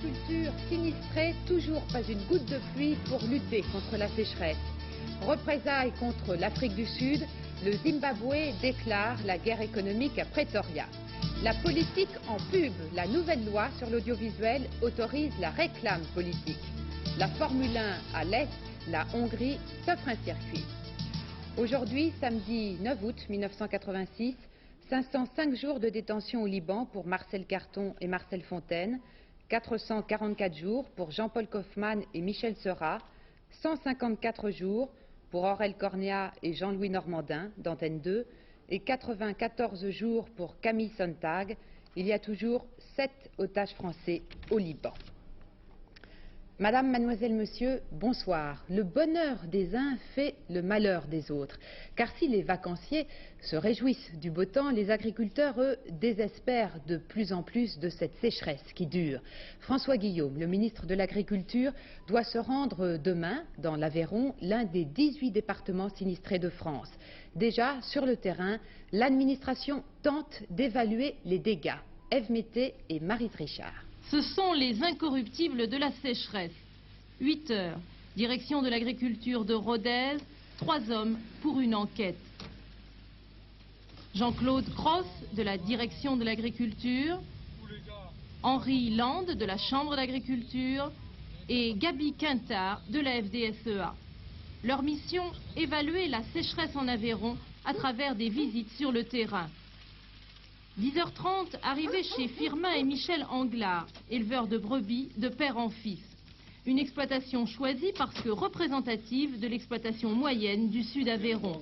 L'agriculture sinistrée, toujours pas une goutte de pluie pour lutter contre la sécheresse. Représailles contre l'Afrique du Sud, le Zimbabwe déclare la guerre économique à Pretoria. La politique en pub, la nouvelle loi sur l'audiovisuel autorise la réclame politique. La Formule 1 à l'Est, la Hongrie s'offre un circuit. Aujourd'hui, samedi 9 août 1986, 505 jours de détention au Liban pour Marcel Carton et Marcel Fontaine, 444 jours pour Jean-Paul Kaufmann et Michel Seurat, 154 jours pour Aurel Cornéa et Jean-Louis Normandin d'Antenne 2 et 94 jours pour Camille Sontag. Il y a toujours 7 otages français au Liban. Madame, mademoiselle, monsieur, bonsoir. Le bonheur des uns fait le malheur des autres. Car si les vacanciers se réjouissent du beau temps, les agriculteurs, eux, désespèrent de plus en plus de cette sécheresse qui dure. François Guillaume, le ministre de l'Agriculture, doit se rendre demain dans l'Aveyron, l'un des 18 départements sinistrés de France. Déjà, sur le terrain, l'administration tente d'évaluer les dégâts. Ève Mété et Maryse Richard. Ce sont les incorruptibles de la sécheresse. 8 heures, direction de l'agriculture de Rodez, 3 hommes pour une enquête. Jean-Claude Cross de la direction de l'agriculture, Henri Land de la chambre d'agriculture et Gabi Quintard de la FDSEA. Leur mission, évaluer la sécheresse en Aveyron à travers des visites sur le terrain. 10h30, arrivée chez Firmin et Michel Anglard, éleveurs de brebis de père en fils. Une exploitation choisie parce que représentative de l'exploitation moyenne du sud Aveyron.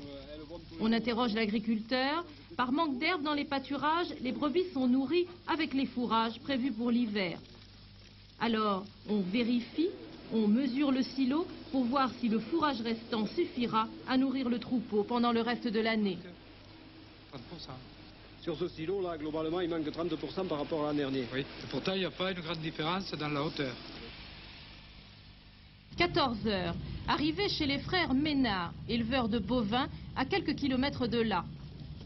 On interroge l'agriculteur. Par manque d'herbe dans les pâturages, les brebis sont nourries avec les fourrages prévus pour l'hiver. Alors, on vérifie, on mesure le silo pour voir si le fourrage restant suffira à nourrir le troupeau pendant le reste de l'année. 30%. Sur ce silo-là, globalement, il manque 30% par rapport à l'année dernière. Oui, et pourtant, il n'y a pas une grande différence dans la hauteur. 14 heures, arrivée chez les frères Ménard, éleveurs de bovins, à quelques kilomètres de là.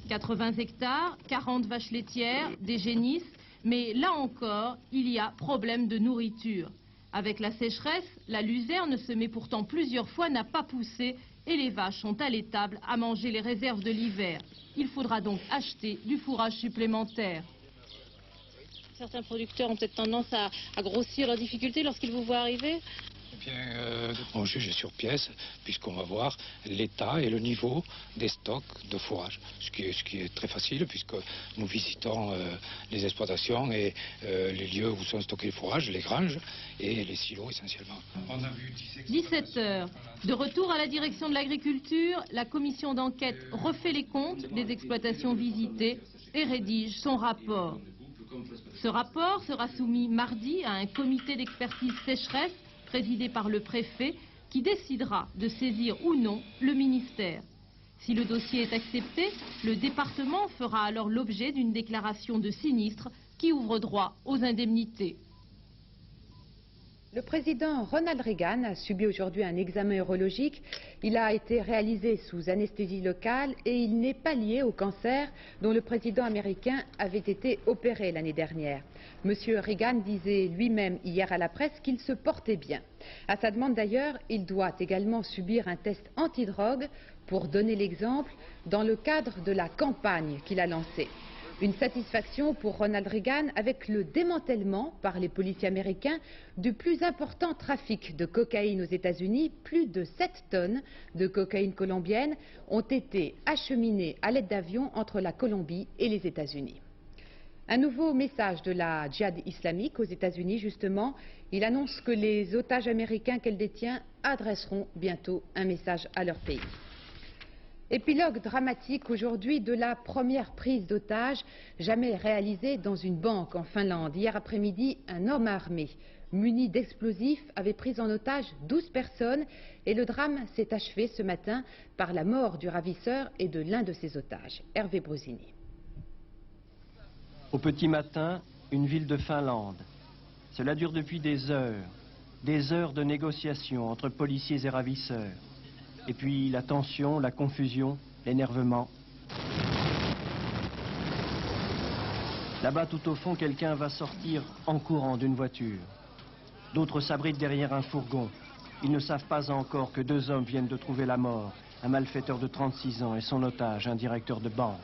80 hectares, 40 vaches laitières, des génisses, mais là encore, il y a problème de nourriture. Avec la sécheresse, la luzerne semée pourtant plusieurs fois n'a pas poussé et les vaches sont allaitables à manger les réserves de l'hiver. Il faudra donc acheter du fourrage supplémentaire. Certains producteurs ont peut-être tendance à grossir leurs difficultés lorsqu'ils vous voient arriver. Eh bien, on juge sur pièce, puisqu'on va voir l'état et le niveau des stocks de fourrage. Ce qui est très facile, puisque nous visitons les exploitations et les lieux où sont stockés les fourrages, les granges et les silos essentiellement. On a vu 17 heures. De retour à la direction de l'agriculture, la commission d'enquête refait les comptes des exploitations visitées et rédige son rapport. Ce rapport sera soumis mardi à un comité d'expertise sécheresse présidé par le préfet, qui décidera de saisir ou non le ministère. Si le dossier est accepté, le département fera alors l'objet d'une déclaration de sinistre qui ouvre droit aux indemnités. Le président Ronald Reagan a subi aujourd'hui un examen urologique. Il a été réalisé sous anesthésie locale et il n'est pas lié au cancer dont le président américain avait été opéré l'année dernière. Monsieur Reagan disait lui-même hier à la presse qu'il se portait bien. À sa demande d'ailleurs, il doit également subir un test antidrogue pour donner l'exemple dans le cadre de la campagne qu'il a lancée. Une satisfaction pour Ronald Reagan avec le démantèlement par les policiers américains du plus important trafic de cocaïne aux États-Unis. Plus de 7 tonnes de cocaïne colombienne ont été acheminées à l'aide d'avions entre la Colombie et les États-Unis. Un nouveau message de la djihad islamique aux États-Unis, justement. Il annonce que les otages américains qu'elle détient adresseront bientôt un message à leur pays. Épilogue dramatique aujourd'hui de la première prise d'otage jamais réalisée dans une banque en Finlande. Hier après-midi, un homme armé, muni d'explosifs, avait pris en otage 12 personnes et le drame s'est achevé ce matin par la mort du ravisseur et de l'un de ses otages. Hervé Brosini. Au petit matin, une ville de Finlande. Cela dure depuis des heures de négociations entre policiers et ravisseurs. Et puis la tension, la confusion, l'énervement. Là-bas, tout au fond, quelqu'un va sortir en courant d'une voiture. D'autres s'abritent derrière un fourgon. Ils ne savent pas encore que 2 hommes viennent de trouver la mort. Un malfaiteur de 36 ans et son otage, un directeur de banque.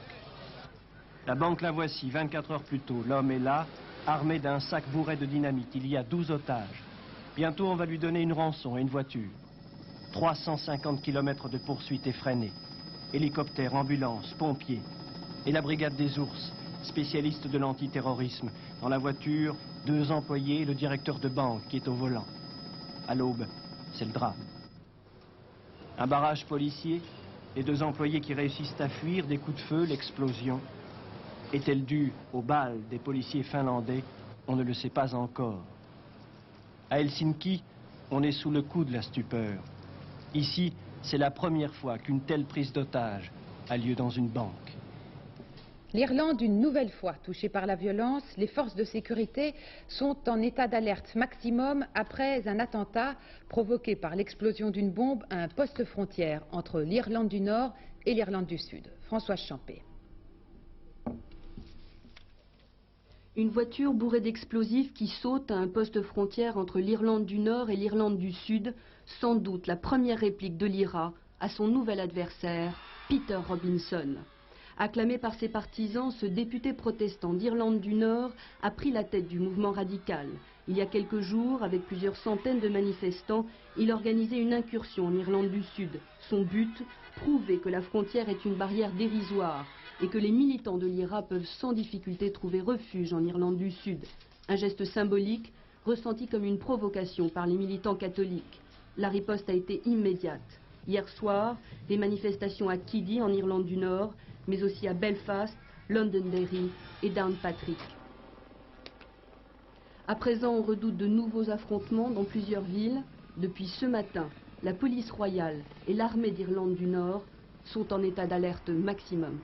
La banque la voici, 24 heures plus tôt. L'homme est là, armé d'un sac bourré de dynamite. Il y a 12 otages. Bientôt, on va lui donner une rançon et une voiture. 350 km de poursuite effrénée. Hélicoptères, ambulances, pompiers. Et la brigade des ours, spécialiste de l'antiterrorisme. Dans la voiture, 2 employés et le directeur de banque qui est au volant. À l'aube, c'est le drame. Un barrage policier, les 2 employés qui réussissent à fuir, des coups de feu, l'explosion. Est-elle due aux balles des policiers finlandais? On ne le sait pas encore. À Helsinki, on est sous le coup de la stupeur. Ici, c'est la première fois qu'une telle prise d'otage a lieu dans une banque. L'Irlande, une nouvelle fois touchée par la violence, les forces de sécurité sont en état d'alerte maximum après un attentat provoqué par l'explosion d'une bombe à un poste frontière entre l'Irlande du Nord et l'Irlande du Sud. Françoise Champé. Une voiture bourrée d'explosifs qui saute à un poste frontière entre l'Irlande du Nord et l'Irlande du Sud, sans doute la première réplique de l'IRA à son nouvel adversaire, Peter Robinson. Acclamé par ses partisans, ce député protestant d'Irlande du Nord a pris la tête du mouvement radical. Il y a quelques jours, avec plusieurs centaines de manifestants, il organisait une incursion en Irlande du Sud. Son but, prouver que la frontière est une barrière dérisoire et que les militants de l'IRA peuvent sans difficulté trouver refuge en Irlande du Sud. Un geste symbolique, ressenti comme une provocation par les militants catholiques. La riposte a été immédiate. Hier soir, des manifestations à Keady en Irlande du Nord, mais aussi à Belfast, Londonderry et Downpatrick. À présent, on redoute de nouveaux affrontements dans plusieurs villes. Depuis ce matin, la police royale et l'armée d'Irlande du Nord sont en état d'alerte maximum.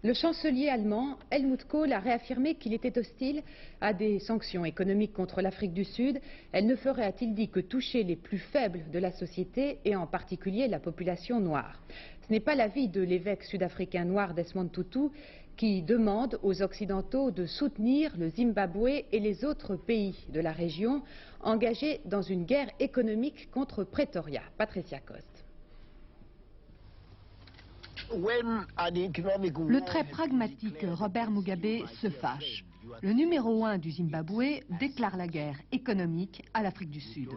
Le chancelier allemand Helmut Kohl a réaffirmé qu'il était hostile à des sanctions économiques contre l'Afrique du Sud. Elles ne feraient, a-t-il dit, que toucher les plus faibles de la société et en particulier la population noire. Ce n'est pas l'avis de l'évêque sud-africain noir Desmond Tutu qui demande aux Occidentaux de soutenir le Zimbabwe et les autres pays de la région engagés dans une guerre économique contre Pretoria. Patricia Coste. Le très pragmatique Robert Mugabe se fâche. Le numéro 1 du Zimbabwe déclare la guerre économique à l'Afrique du Sud.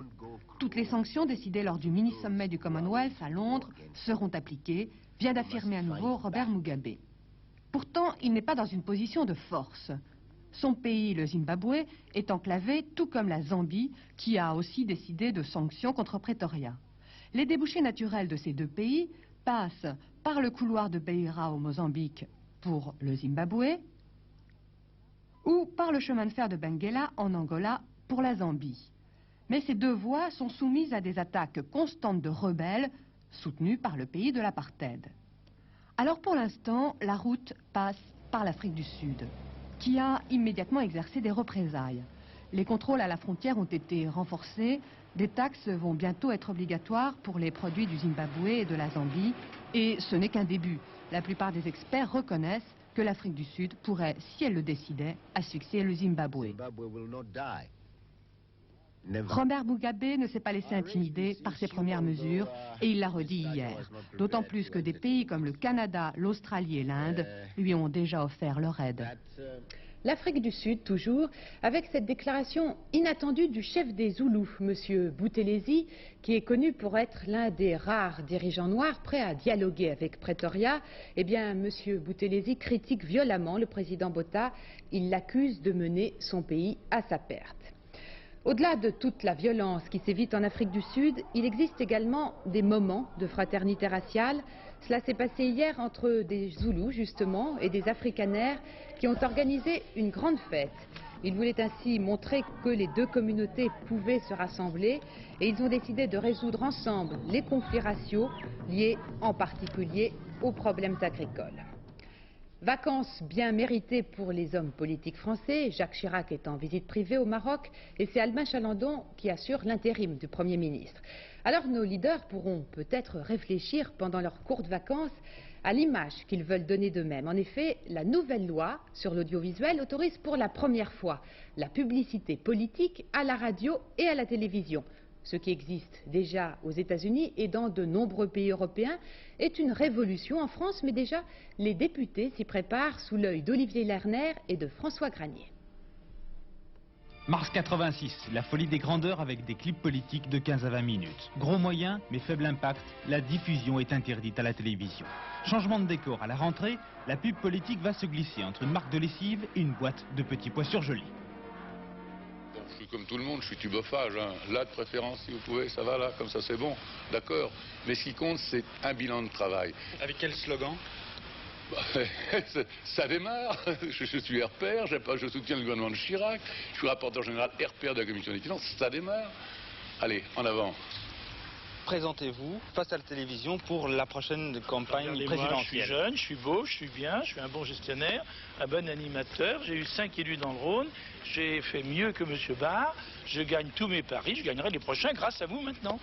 Toutes les sanctions décidées lors du mini-sommet du Commonwealth à Londres seront appliquées, vient d'affirmer à nouveau Robert Mugabe. Pourtant, il n'est pas dans une position de force. Son pays, le Zimbabwe, est enclavé, tout comme la Zambie, qui a aussi décidé de sanctions contre Pretoria. Les débouchés naturels de ces 2 pays passent par le couloir de Beira au Mozambique pour le Zimbabwe ou par le chemin de fer de Benguela en Angola pour la Zambie. Mais ces 2 voies sont soumises à des attaques constantes de rebelles soutenus par le pays de l'apartheid. Alors pour l'instant, la route passe par l'Afrique du Sud, qui a immédiatement exercé des représailles. Les contrôles à la frontière ont été renforcés. Des taxes vont bientôt être obligatoires pour les produits du Zimbabwe et de la Zambie. Et ce n'est qu'un début. La plupart des experts reconnaissent que l'Afrique du Sud pourrait, si elle le décidait, asphyxier le Zimbabwe. Robert Mugabe ne s'est pas laissé intimider par ces premières mesures et il l'a redit hier. D'autant plus que des pays comme le Canada, l'Australie et l'Inde lui ont déjà offert leur aide. L'Afrique du Sud, toujours, avec cette déclaration inattendue du chef des Zoulous, M. Buthelezi, qui est connu pour être l'un des rares dirigeants noirs prêts à dialoguer avec Pretoria. Eh bien, M. Buthelezi critique violemment le président Botha. Il l'accuse de mener son pays à sa perte. Au-delà de toute la violence qui sévit en Afrique du Sud, il existe également des moments de fraternité raciale. Cela s'est passé hier entre des Zoulous, justement, et des Afrikaners qui ont organisé une grande fête. Ils voulaient ainsi montrer que les 2 communautés pouvaient se rassembler et ils ont décidé de résoudre ensemble les conflits raciaux liés en particulier aux problèmes agricoles. Vacances bien méritées pour les hommes politiques français. Jacques Chirac est en visite privée au Maroc et c'est Albin Chalandon qui assure l'intérim du Premier ministre. Alors nos leaders pourront peut-être réfléchir pendant leurs courtes vacances à l'image qu'ils veulent donner d'eux-mêmes. En effet, la nouvelle loi sur l'audiovisuel autorise pour la première fois la publicité politique à la radio et à la télévision. Ce qui existe déjà aux États-Unis et dans de nombreux pays européens est une révolution en France, mais déjà les députés s'y préparent sous l'œil d'Olivier Lerner et de François Granier. Mars 86, la folie des grandeurs avec des clips politiques de 15 à 20 minutes. Gros moyen, mais faible impact, la diffusion est interdite à la télévision. Changement de décor, à la rentrée, la pub politique va se glisser entre une marque de lessive et une boîte de petits pois surgelés. Je suis comme tout le monde, je suis tubophage, hein. Là de préférence si vous pouvez, ça va là, comme ça c'est bon, d'accord. Mais ce qui compte c'est un bilan de travail. Avec quel slogan? Ça démarre, je suis RPR, je soutiens le gouvernement de Chirac, je suis rapporteur général RPR de la Commission des finances, ça démarre. Allez, en avant. Présentez-vous face à la télévision pour la prochaine campagne présidentielle. Je suis jeune, je suis beau, je suis bien, je suis un bon gestionnaire, un bon animateur, j'ai eu 5 élus dans le Rhône, j'ai fait mieux que M. Barre, je gagne tous mes paris, je gagnerai les prochains grâce à vous maintenant.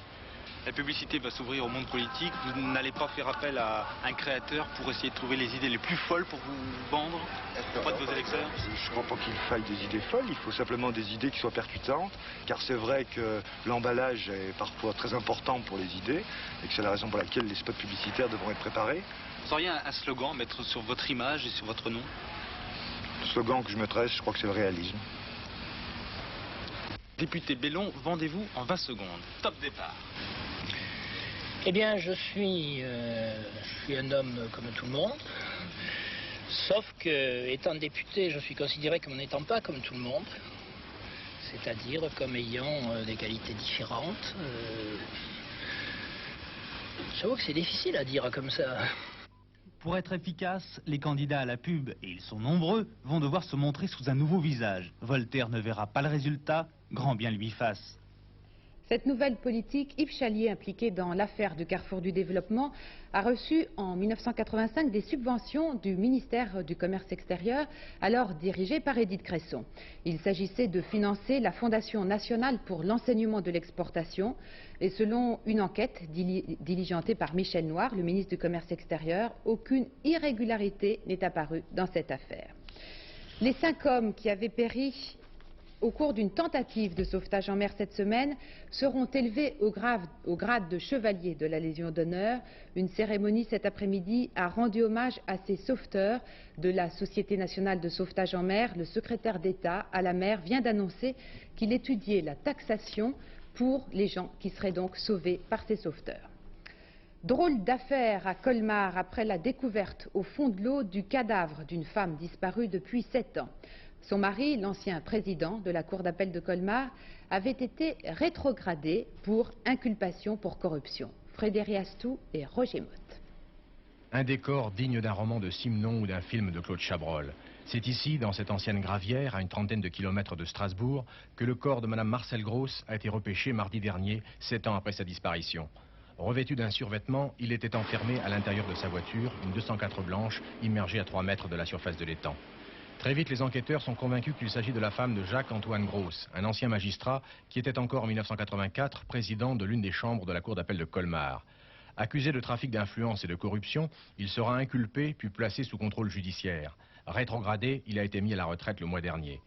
La publicité va s'ouvrir au monde politique. Vous n'allez pas faire appel à un créateur pour essayer de trouver les idées les plus folles pour vous vendre auprès de vos électeurs? Je ne crois pas qu'il faille des idées folles, il faut simplement des idées qui soient percutantes, car c'est vrai que l'emballage est parfois très important pour les idées, et que c'est la raison pour laquelle les spots publicitaires devront être préparés. Vous auriez un slogan à mettre sur votre image et sur votre nom? Le slogan que je mettrais, je crois que c'est le réalisme. Député Bellon, vendez-vous en 20 secondes. Top départ. Eh bien, je suis un homme comme tout le monde, sauf que, étant député, je suis considéré comme n'étant pas comme tout le monde, c'est-à-dire comme ayant des qualités différentes. J'avoue que c'est difficile à dire comme ça. Pour être efficaces, les candidats à la pub, et ils sont nombreux, vont devoir se montrer sous un nouveau visage. Voltaire ne verra pas le résultat, grand bien lui fasse. Cette nouvelle politique, Yves Chalier, impliqué dans l'affaire du Carrefour du Développement, a reçu en 1985 des subventions du ministère du Commerce extérieur, alors dirigé par Édith Cresson. Il s'agissait de financer la Fondation nationale pour l'enseignement de l'exportation. Et selon une enquête diligentée par Michel Noir, le ministre du Commerce extérieur, aucune irrégularité n'est apparue dans cette affaire. Les 5 hommes qui avaient péri au cours d'une tentative de sauvetage en mer cette semaine, seront élevés au grade de chevalier de la Légion d'honneur. Une cérémonie cet après-midi a rendu hommage à ces sauveteurs de la Société nationale de sauvetage en mer. Le secrétaire d'État à la mer vient d'annoncer qu'il étudiait la taxation pour les gens qui seraient donc sauvés par ces sauveteurs. Drôle d'affaire à Colmar après la découverte au fond de l'eau du cadavre d'une femme disparue depuis 7 ans. Son mari, l'ancien président de la Cour d'appel de Colmar, avait été rétrogradé pour inculpation pour corruption. Frédéric Astou et Roger Motte. Un décor digne d'un roman de Simenon ou d'un film de Claude Chabrol. C'est ici, dans cette ancienne gravière, à une trentaine de kilomètres de Strasbourg, que le corps de Mme Marcel Gross a été repêché mardi dernier, 7 ans après sa disparition. Revêtu d'un survêtement, il était enfermé à l'intérieur de sa voiture, une 204 blanche, immergée à 3 mètres de la surface de l'étang. Très vite, les enquêteurs sont convaincus qu'il s'agit de la femme de Jacques-Antoine Gross, un ancien magistrat qui était encore en 1984 président de l'une des chambres de la Cour d'appel de Colmar. Accusé de trafic d'influence et de corruption, il sera inculpé puis placé sous contrôle judiciaire. Rétrogradé, il a été mis à la retraite le mois dernier.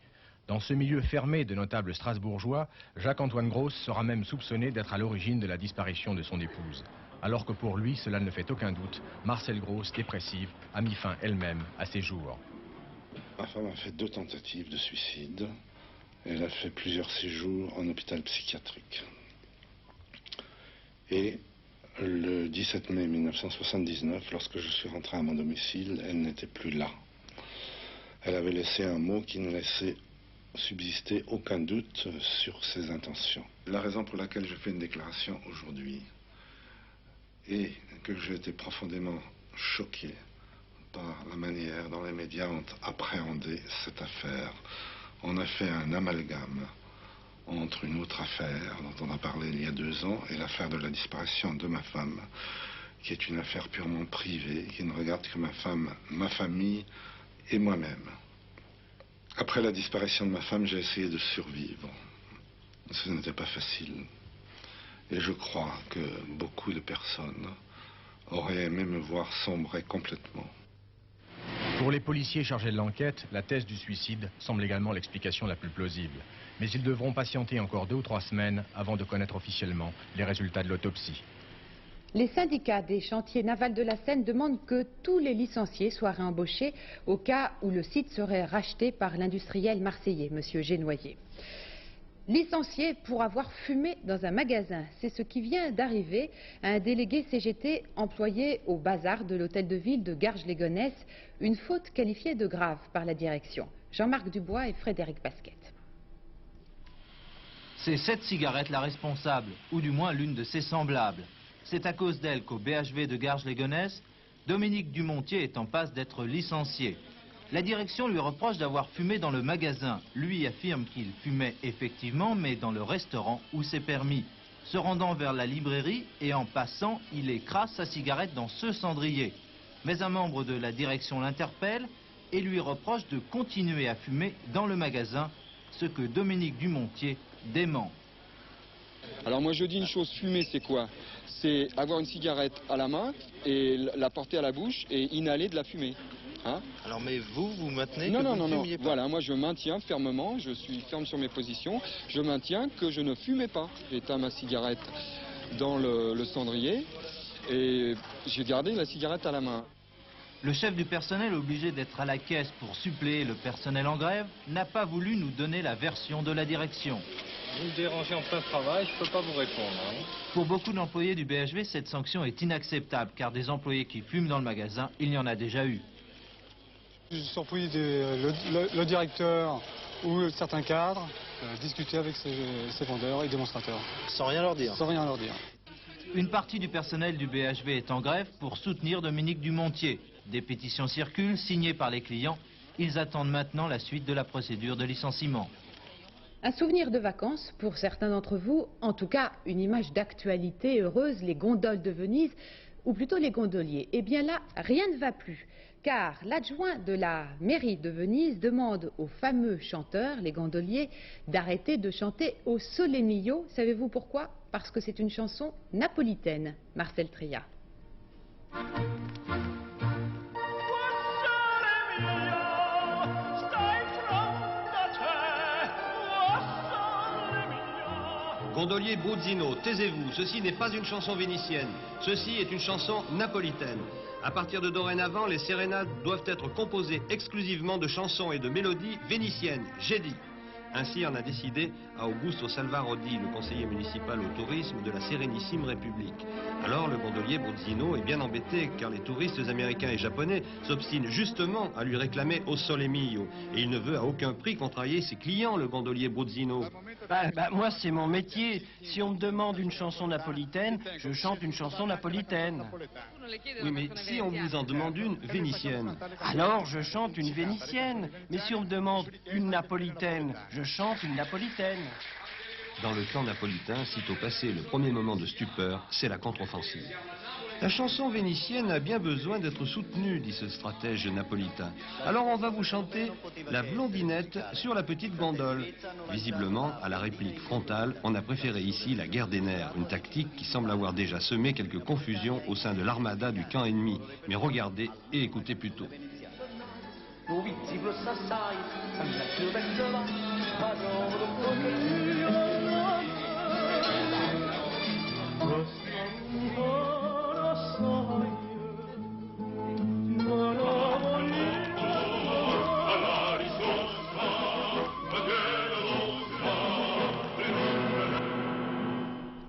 Dans ce milieu fermé de notables strasbourgeois, Jacques-Antoine Gross sera même soupçonné d'être à l'origine de la disparition de son épouse. Alors que pour lui, cela ne fait aucun doute, Marcel Gross, dépressive, a mis fin elle-même à ses jours. Ma femme a fait 2 tentatives de suicide. Elle a fait plusieurs séjours en hôpital psychiatrique. Et le 17 mai 1979, lorsque je suis rentré à mon domicile, elle n'était plus là. Elle avait laissé un mot qui ne laissait subsister aucun doute sur ses intentions. La raison pour laquelle je fais une déclaration aujourd'hui est que j'ai été profondément choqué par la manière dont les médias ont appréhendé cette affaire. On a fait un amalgame entre une autre affaire dont on a parlé il y a 2 ans et l'affaire de la disparition de ma femme, qui est une affaire purement privée, qui ne regarde que ma femme, ma famille et moi-même. Après la disparition de ma femme, j'ai essayé de survivre. Ce n'était pas facile. Et je crois que beaucoup de personnes aurait aimé me voir sombrer complètement. Pour les policiers chargés de l'enquête, la thèse du suicide semble également l'explication la plus plausible. Mais ils devront patienter encore 2 ou 3 semaines avant de connaître officiellement les résultats de l'autopsie. Les syndicats des chantiers navals de la Seine demandent que tous les licenciés soient réembauchés au cas où le site serait racheté par l'industriel marseillais, M. Génoyer. Licencié pour avoir fumé dans un magasin, c'est ce qui vient d'arriver à un délégué CGT employé au bazar de l'hôtel de ville de Garges-les-Gonesse, une faute qualifiée de grave par la direction. Jean-Marc Dubois et Frédéric Basquet. C'est cette cigarette la responsable, ou du moins l'une de ses semblables. C'est à cause d'elle qu'au BHV de Garges-les-Gonesse, Dominique Dumontier est en passe d'être licencié. La direction lui reproche d'avoir fumé dans le magasin. Lui affirme qu'il fumait effectivement, mais dans le restaurant où c'est permis. Se rendant vers la librairie et en passant, il écrase sa cigarette dans ce cendrier. Mais un membre de la direction l'interpelle et lui reproche de continuer à fumer dans le magasin, ce que Dominique Dumontier dément. Alors moi je dis une chose, fumer c'est quoi? C'est avoir une cigarette à la main et la porter à la bouche et inhaler de la fumée. Hein? Alors mais vous maintenez non, que non, vous non, ne non, fumiez pas. Voilà, moi je maintiens fermement, je suis ferme sur mes positions, je maintiens que je ne fumais pas. J'ai éteint ma cigarette dans le cendrier et j'ai gardé la cigarette à la main. Le chef du personnel, obligé d'être à la caisse pour suppléer le personnel en grève, n'a pas voulu nous donner la version de la direction. Vous me dérangez en plein travail, je ne peux pas vous répondre. Hein. Pour beaucoup d'employés du BHV, cette sanction est inacceptable, car des employés qui fument dans le magasin, il y en a déjà eu. Je suis surpris le directeur ou certains cadres discuter avec ces vendeurs et démonstrateurs. Sans rien leur dire. Sans rien leur dire. Une partie du personnel du BHV est en grève pour soutenir Dominique Dumontier. Des pétitions circulent, signées par les clients. Ils attendent maintenant la suite de la procédure de licenciement. Un souvenir de vacances pour certains d'entre vous, en tout cas une image d'actualité heureuse, les gondoles de Venise, ou plutôt les gondoliers. Eh bien là, rien ne va plus, car l'adjoint de la mairie de Venise demande aux fameux chanteurs, les gondoliers, d'arrêter de chanter au Sole Mio. Savez-vous pourquoi? Parce que c'est une chanson napolitaine. Marcel Tria. Gondolier Bruzzino, taisez-vous, ceci n'est pas une chanson vénitienne, ceci est une chanson napolitaine. À partir de dorénavant, les sérénades doivent être composées exclusivement de chansons et de mélodies vénitiennes, j'ai dit. Ainsi en a décidé Augusto Salvarodi, le conseiller municipal au tourisme de la Sérénissime République. Alors le gondolier Bruzzino est bien embêté car les touristes américains et japonais s'obstinent justement à lui réclamer au Sole Mio. Et il ne veut à aucun prix contrarier ses clients, le gondolier Bruzzino. Moi c'est mon métier. Si on me demande une chanson napolitaine, je chante une chanson napolitaine. Oui, mais si on vous en demande une vénitienne? Alors je chante une vénitienne. Mais si on me demande une napolitaine, je chante une napolitaine. Dans le camp napolitain, sitôt passé le premier moment de stupeur, c'est la contre-offensive. La chanson vénitienne a bien besoin d'être soutenue, dit ce stratège napolitain. Alors on va vous chanter la blondinette sur la petite gondole. Visiblement, à la réplique frontale, on a préféré ici la guerre des nerfs, une tactique qui semble avoir déjà semé quelques confusions au sein de l'armada du camp ennemi. Mais regardez et écoutez plutôt.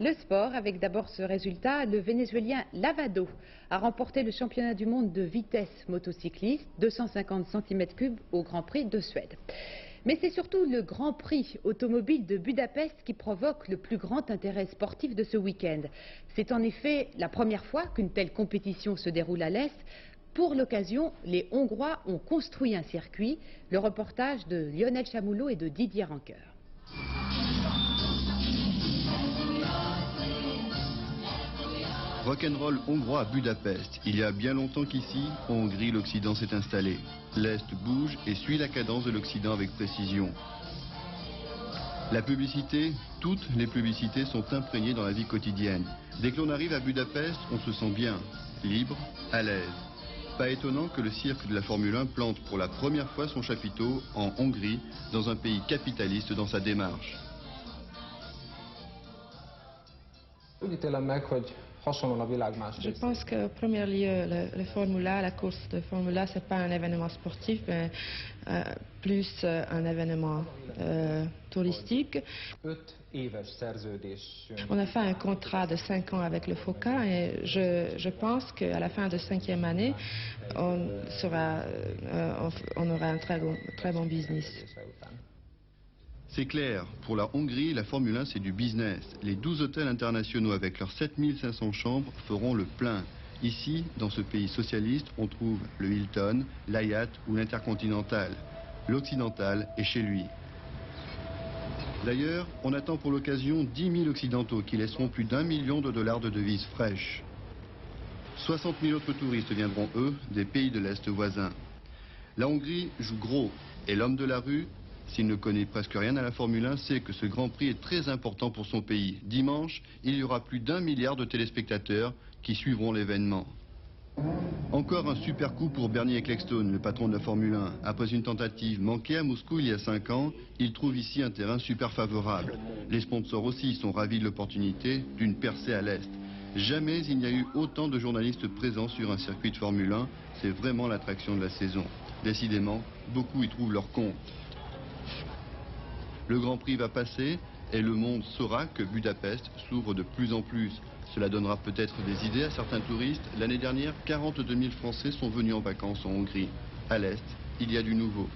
Le sport, avec d'abord ce résultat, le Vénézuélien Lavado a remporté le championnat du monde de vitesse motocycliste, 250 cm3 au Grand Prix de Suède. Mais c'est surtout le Grand Prix automobile de Budapest qui provoque le plus grand intérêt sportif de ce week-end. C'est en effet la première fois qu'une telle compétition se déroule à l'Est. Pour l'occasion, les Hongrois ont construit un circuit. Le reportage de Lionel Chamoulot et de Didier Rancoeur. Rock'n'roll hongrois à Budapest. Il y a bien longtemps qu'ici, en Hongrie, l'Occident s'est installé. L'Est bouge et suit la cadence de l'Occident avec précision. La publicité, toutes les publicités sont imprégnées dans la vie quotidienne. Dès que l'on arrive à Budapest, on se sent bien. libre, à l'aise. Pas étonnant que le cirque de la Formule 1 plante pour la première fois son chapiteau en Hongrie, dans un pays capitaliste dans sa démarche. Je pense qu'en premier lieu, le Formula, la course de Formula, ce n'est pas un événement sportif, mais plus un événement touristique. On a fait un contrat de 5 ans avec le FOCA et je pense qu'à la fin de 5e année, on aura un très bon business. C'est clair, pour la Hongrie, la Formule 1 c'est du business. Les 12 hôtels internationaux avec leurs 7500 chambres feront le plein. Ici, dans ce pays socialiste, on trouve le Hilton, l'Hyatt ou l'Intercontinental. L'Occidental est chez lui. D'ailleurs, on attend pour l'occasion 10 000 Occidentaux qui laisseront plus d'1 million de dollars de devises fraîches. 60 000 autres touristes viendront, eux, des pays de l'Est voisins. La Hongrie joue gros et l'homme de la rue, s'il ne connaît presque rien à la Formule 1, sait que ce Grand Prix est très important pour son pays. Dimanche, il y aura plus d'1 milliard de téléspectateurs qui suivront l'événement. Encore un super coup pour Bernie Ecclestone, le patron de la Formule 1. Après une tentative manquée à Moscou il y a 5 ans, il trouve ici un terrain super favorable. Les sponsors aussi sont ravis de l'opportunité d'une percée à l'Est. Jamais il n'y a eu autant de journalistes présents sur un circuit de Formule 1. C'est vraiment l'attraction de la saison. Décidément, beaucoup y trouvent leur compte. Le Grand Prix va passer et le monde saura que Budapest s'ouvre de plus en plus. Cela donnera peut-être des idées à certains touristes. L'année dernière, 42 000 Français sont venus en vacances en Hongrie. À l'Est, il y a du nouveau.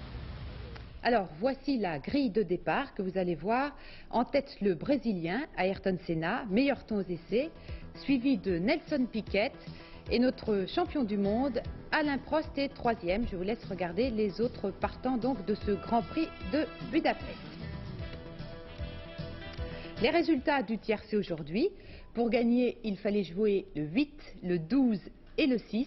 Alors, voici la grille de départ que vous allez voir. En tête, le Brésilien, Ayrton Senna, meilleur temps aux essais, suivi de Nelson Piquet et notre champion du monde, Alain Prost, est 3e. Je vous laisse regarder les autres partants donc de ce Grand Prix de Budapest. Les résultats du tiercé aujourd'hui. Pour gagner, il fallait jouer le 8, le 12 et le 6.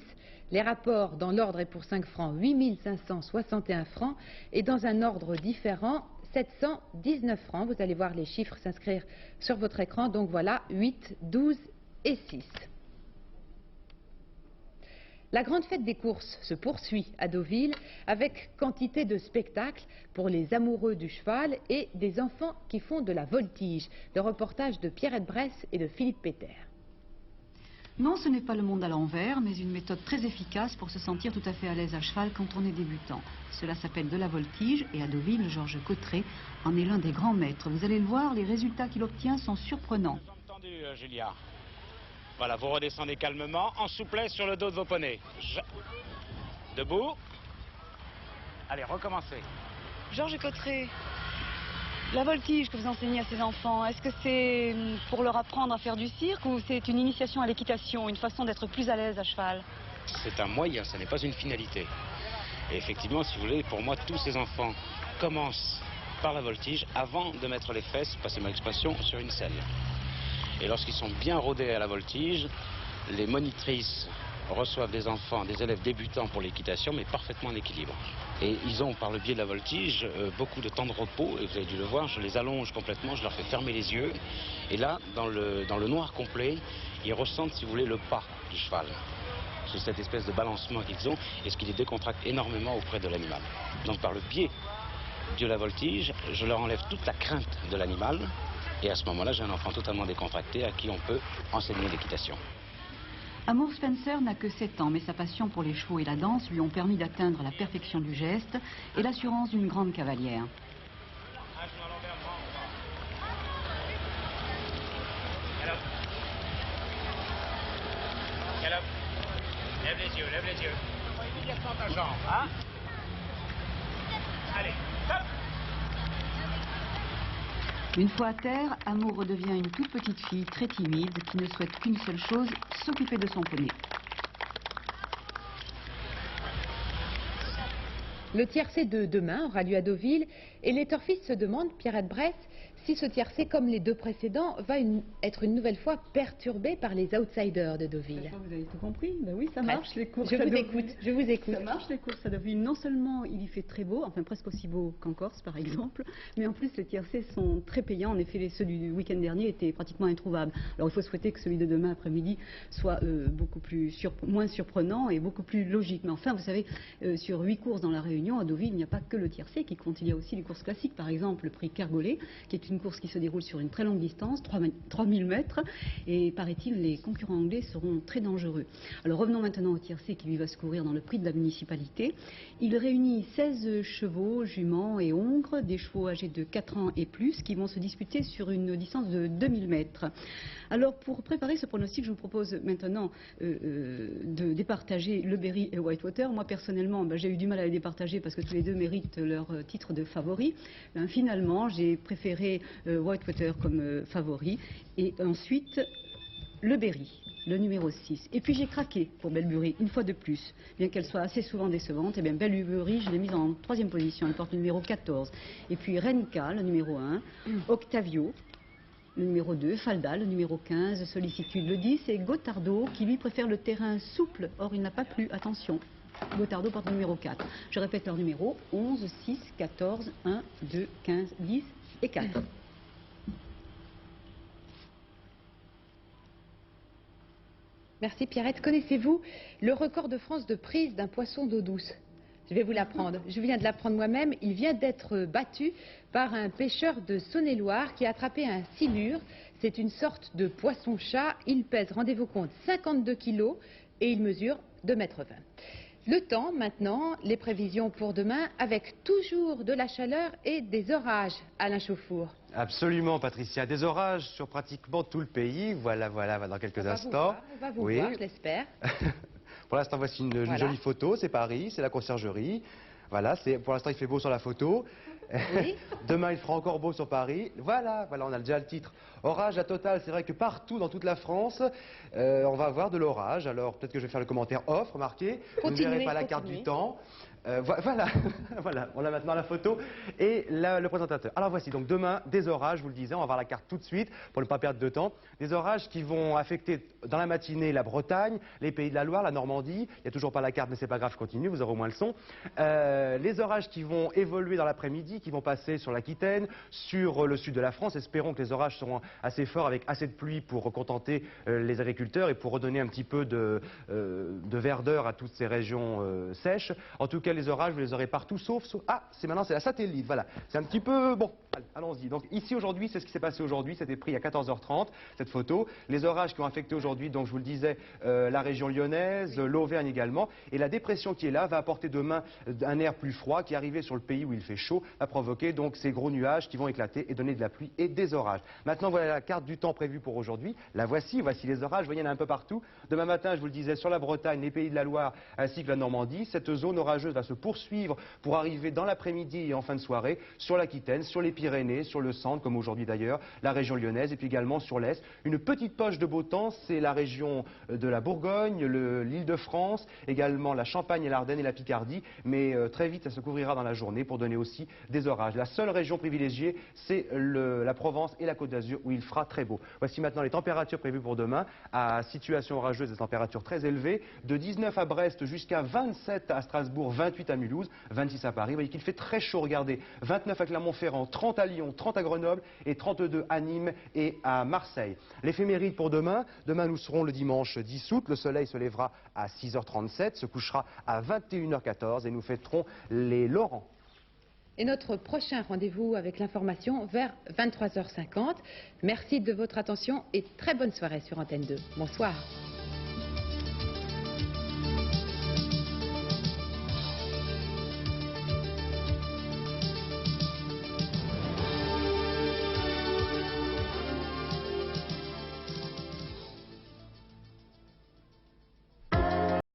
Les rapports dans l'ordre est pour 5 francs 8 561 francs et dans un ordre différent 719 francs. Vous allez voir les chiffres s'inscrire sur votre écran. Donc voilà, 8, 12 et 6. La grande fête des courses se poursuit à Deauville avec quantité de spectacles pour les amoureux du cheval et des enfants qui font de la voltige. Le reportage de Pierrette Bresse et de Philippe Péter. Non, ce n'est pas le monde à l'envers, mais une méthode très efficace pour se sentir tout à fait à l'aise à cheval quand on est débutant. Cela s'appelle de la voltige et à Deauville, Georges Cotteret en est l'un des grands maîtres. Vous allez le voir, les résultats qu'il obtient sont surprenants. Entendu, Julia. Voilà, vous redescendez calmement, en souplesse sur le dos de vos poneys. Debout. Allez, recommencez. Georges Cotteret, la voltige que vous enseignez à ces enfants, est-ce que c'est pour leur apprendre à faire du cirque ou c'est une initiation à l'équitation, une façon d'être plus à l'aise à cheval? C'est un moyen, ça n'est pas une finalité. Et effectivement, si vous voulez, pour moi, tous ces enfants commencent par la voltige avant de mettre les fesses, passez-moi l'expression, sur une selle. Et lorsqu'ils sont bien rodés à la voltige, les monitrices reçoivent des enfants, des élèves débutants pour l'équitation, mais parfaitement en équilibre. Et ils ont, par le biais de la voltige, beaucoup de temps de repos, et vous avez dû le voir, je les allonge complètement, je leur fais fermer les yeux, et là, dans le noir complet, ils ressentent, si vous voulez, le pas du cheval. C'est cette espèce de balancement qu'ils ont, et ce qui les décontracte énormément auprès de l'animal. Donc par le biais de la voltige, je leur enlève toute la crainte de l'animal, et à ce moment-là, j'ai un enfant totalement décontracté à qui on peut enseigner l'équitation. Amour Spencer n'a que 7 ans, mais sa passion pour les chevaux et la danse lui ont permis d'atteindre la perfection du geste et l'assurance d'une grande cavalière. Galope. Lève les yeux, lève les yeux. Immédiatement ta jambe, hein? Allez, stop! Une fois à terre, Amour redevient une toute petite fille très timide qui ne souhaite qu'une seule chose, s'occuper de son poney. Le tiercé de demain aura lieu à Deauville et les turfistes se demandent, Pierrette Bresse, si ce tiercé, comme les deux précédents, va être une nouvelle fois perturbé par les outsiders de Deauville. Vous avez tout compris. Ben oui, ça marche les courses. Je vous écoute. Ça marche les courses à Deauville. Non seulement il y fait très beau, enfin presque aussi beau qu'en Corse par exemple, mais en plus les tiercés sont très payants. En effet, ceux du week-end dernier étaient pratiquement introuvables. Alors il faut souhaiter que celui de demain après-midi soit beaucoup moins surprenant et beaucoup plus logique. Mais enfin, vous savez, sur 8 courses dans la Réunion, à Deauville, il n'y a pas que le tiercé qui compte. Il y a aussi les courses classiques. Par exemple, le prix Kergolais, qui est une course qui se déroule sur une très longue distance, 3000 mètres, et paraît-il, les concurrents anglais seront très dangereux. Alors revenons maintenant au tiercé qui lui va se courir dans le prix de la municipalité. Il réunit 16 chevaux, juments et hongres, des chevaux âgés de 4 ans et plus, qui vont se disputer sur une distance de 2000 mètres. Alors pour préparer ce pronostic, je vous propose maintenant de départager Le Berry et Whitewater. Moi personnellement, j'ai eu du mal à les départager parce que tous les deux méritent leur titre de favori. Finalement, j'ai préféré Whitewater comme favori et ensuite Le Berry, le numéro 6. Et puis j'ai craqué pour Bellbury, une fois de plus. Bien qu'elle soit assez souvent décevante, et bien Bellbury, je l'ai mise en 3e position, elle porte le numéro 14. Et puis Renka, le numéro 1, Octavio, le numéro 2, Falda, le numéro 15, Sollicitude, le 10, et Gotardo, qui lui préfère le terrain souple. Or, il n'a pas plu, attention. Gotardo porte le numéro 4. Je répète leur numéro, 11, 6, 14, 1, 2, 15, 10 et 4. Merci Pierrette. Connaissez-vous le record de France de prise d'un poisson d'eau douce? Je vais vous l'apprendre. Je viens de l'apprendre moi-même. Il vient d'être battu par un pêcheur de Saône-et-Loire qui a attrapé un silure. C'est une sorte de poisson-chat. Il pèse, rendez-vous compte, 52 kilos et il mesure 2,20 m. Le temps maintenant, les prévisions pour demain avec toujours de la chaleur et des orages. Alain Chauffour. Absolument Patricia, des orages sur pratiquement tout le pays. Voilà, dans quelques instants. On va vous voir, je l'espère. Pour l'instant, voici une jolie photo, c'est Paris, c'est la conciergerie. Voilà, pour l'instant il fait beau sur la photo. Oui. Demain il fera encore beau sur Paris. Voilà, on a déjà le titre. Orage à total, c'est vrai que partout dans toute la France, on va avoir de l'orage. Alors peut-être que je vais faire le commentaire off, remarquez. Vous ne verrez pas la carte du temps. Voilà, on a maintenant la photo et le présentateur. Alors voici donc demain des orages, je vous le disais, on va voir la carte tout de suite pour ne pas perdre de temps. Des orages qui vont affecter dans la matinée la Bretagne, les Pays de la Loire, la Normandie. Il n'y a toujours pas la carte mais c'est pas grave, je continue, vous aurez au moins le son. Les orages qui vont évoluer dans l'après-midi, qui vont passer sur l'Aquitaine, sur le sud de la France. Espérons que les orages seront assez forts avec assez de pluie pour contenter les agriculteurs et pour redonner un petit peu de verdeur à toutes ces régions sèches. En tout cas, les orages, vous les aurez partout, sauf... Ah, c'est la satellite, voilà. C'est un petit peu... Bon, allons-y. Donc ici, aujourd'hui, c'est ce qui s'est passé aujourd'hui. C'était pris à 14h30, cette photo. Les orages qui ont affecté aujourd'hui, donc je vous le disais, la région lyonnaise, l'Auvergne également. Et la dépression qui est là va apporter demain un air plus froid qui, arrivé sur le pays où il fait chaud, va provoquer donc ces gros nuages qui vont éclater et donner de la pluie et des orages. Maintenant, voilà la carte du temps prévue pour aujourd'hui. La voici les orages. Vous voyez, il y en a un peu partout. Demain matin, je vous le disais, sur la Bretagne, les Pays de la Loire ainsi que la Normandie, cette zone orageuse va se poursuivre pour arriver dans l'après-midi et en fin de soirée sur l'Aquitaine, sur les Pyrénées, sur le centre, comme aujourd'hui d'ailleurs, la région lyonnaise et puis également sur l'Est. Une petite poche de beau temps, c'est la région de la Bourgogne, l'Île-de-France, également la Champagne et l'Ardenne et la Picardie, mais très vite ça se couvrira dans la journée pour donner aussi des orages. La seule région privilégiée, c'est la Provence et la Côte d'Azur où il fera très beau. Voici maintenant les températures prévues pour demain, à situation orageuse, des températures très élevées, de 19 à Brest jusqu'à 27 à Strasbourg, 28 à Mulhouse, 26 à Paris. Vous voyez qu'il fait très chaud, regardez. 29 à Clermont-Ferrand, 30 à Lyon, 30 à Grenoble et 32 à Nîmes et à Marseille. L'éphéméride pour demain. Demain, nous serons le dimanche 10 août. Le soleil se lèvera à 6h37, se couchera à 21h14 et nous fêterons les Laurents. Et notre prochain rendez-vous avec l'information vers 23h50. Merci de votre attention et très bonne soirée sur Antenne 2. Bonsoir.